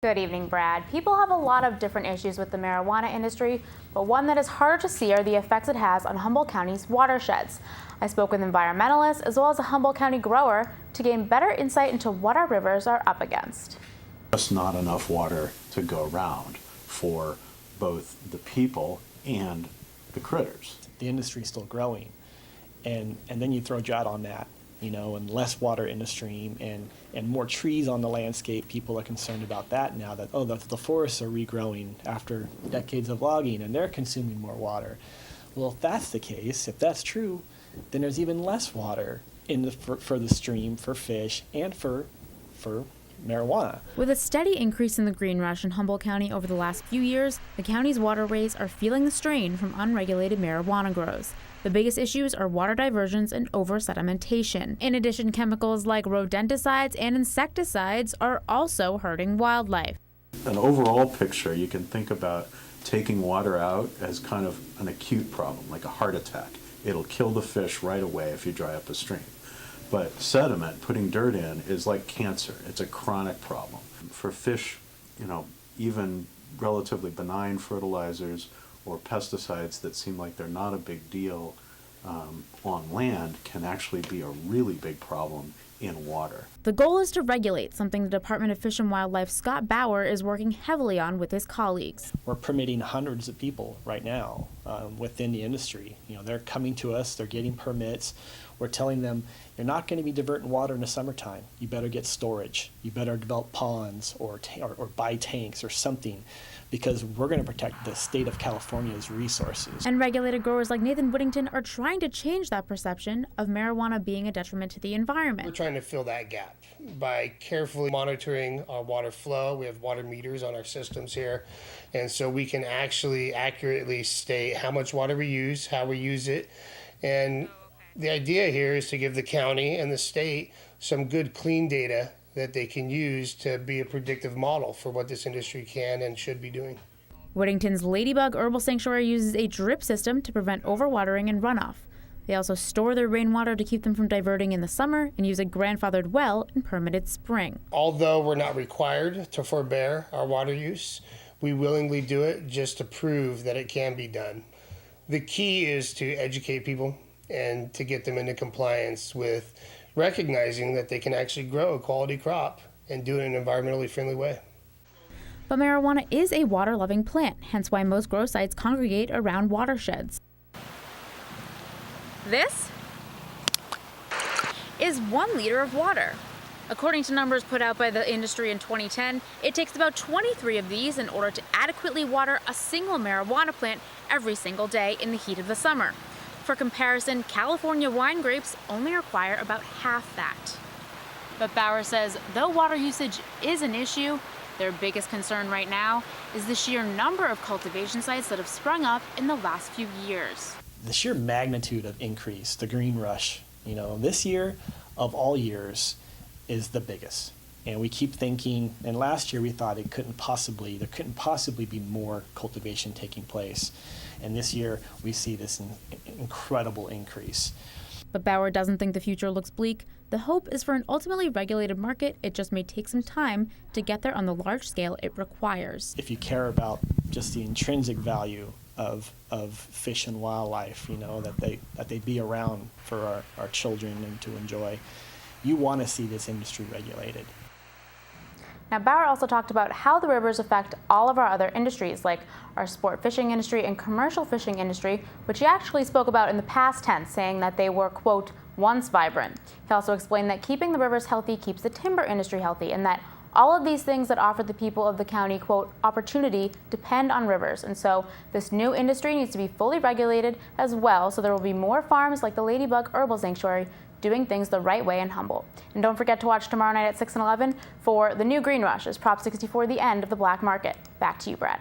Good evening, Brad. People have a lot of different issues with the marijuana industry, but one that is harder to see are the effects it has on Humboldt County's watersheds. I spoke with environmentalists as well as a Humboldt County grower to gain better insight into what our rivers are up against. Just not enough water to go around for both the people and the critters. The industry is still growing, and then you throw drought on that, and less water in the stream and more trees on the landscape. People are concerned about that now that, the forests are regrowing after decades of logging and they're consuming more water. Well, if that's the case, if that's true, then there's even less water for the stream, for fish, and for marijuana. With a steady increase in the green rush in Humboldt County over the last few years, the county's waterways are feeling the strain from unregulated marijuana grows. The biggest issues are water diversions and over-sedimentation. In addition, chemicals like rodenticides and insecticides are also hurting wildlife. An overall picture, you can think about taking water out as kind of an acute problem, like a heart attack. It'll kill the fish right away if you dry up a stream. But sediment, putting dirt in, is like cancer. It's a chronic problem. For fish, even relatively benign fertilizers or pesticides that seem like they're not a big deal on land can actually be a really big problem in water. The goal is to regulate, something the Department of Fish and Wildlife Scott Bauer is working heavily on with his colleagues. We're permitting hundreds of people right now within the industry. They're coming to us, they're getting permits. We're telling them, you're not going to be diverting water in the summertime. You better get storage. You better develop ponds or buy tanks or something, because we're going to protect the state of California's resources. And regulated growers like Nathan Whittington are trying to change that perception of marijuana being a detriment to the environment. We're trying to fill that gap by carefully monitoring our water flow. We have water meters on our systems here, and so we can actually accurately state how much water we use, how we use it, and the idea here is to give the county and the state some good, clean data that they can use to be a predictive model for what this industry can and should be doing. Whittington's Ladybug Herbal Sanctuary uses a drip system to prevent overwatering and runoff. They also store their rainwater to keep them from diverting in the summer and use a grandfathered well in permitted spring. Although we're not required to forbear our water use, we willingly do it just to prove that it can be done. The key is to educate people and to get them into compliance with recognizing that they can actually grow a quality crop and do it in an environmentally friendly way. But marijuana is a water-loving plant, hence why most grow sites congregate around watersheds. This is 1 liter of water. According to numbers put out by the industry in 2010, it takes about 23 of these in order to adequately water a single marijuana plant every single day in the heat of the summer. For comparison, California wine grapes only require about half that. But Bauer says though water usage is an issue, their biggest concern right now is the sheer number of cultivation sites that have sprung up in the last few years. The sheer magnitude of increase, the green rush, this year of all years is the biggest. And we keep thinking, and last year we thought there couldn't possibly be more cultivation taking place. And this year we see this incredible increase. But Bauer doesn't think the future looks bleak. The hope is for an ultimately regulated market. It just may take some time to get there on the large scale it requires. If you care about just the intrinsic value of fish and wildlife, that they be around for our children and to enjoy, you want to see this industry regulated. Now, Bauer also talked about how the rivers affect all of our other industries, like our sport fishing industry and commercial fishing industry, which he actually spoke about in the past tense, saying that they were, quote, once vibrant. He also explained that keeping the rivers healthy keeps the timber industry healthy, and that all of these things that offer the people of the county, quote, opportunity depend on rivers. And so this new industry needs to be fully regulated as well, so there will be more farms like the Ladybug Herbal Sanctuary doing things the right way in Humboldt. And don't forget to watch tomorrow night at 6 and 11 for the new Green Rush as Prop 64, the end of the black market. Back to you, Brad.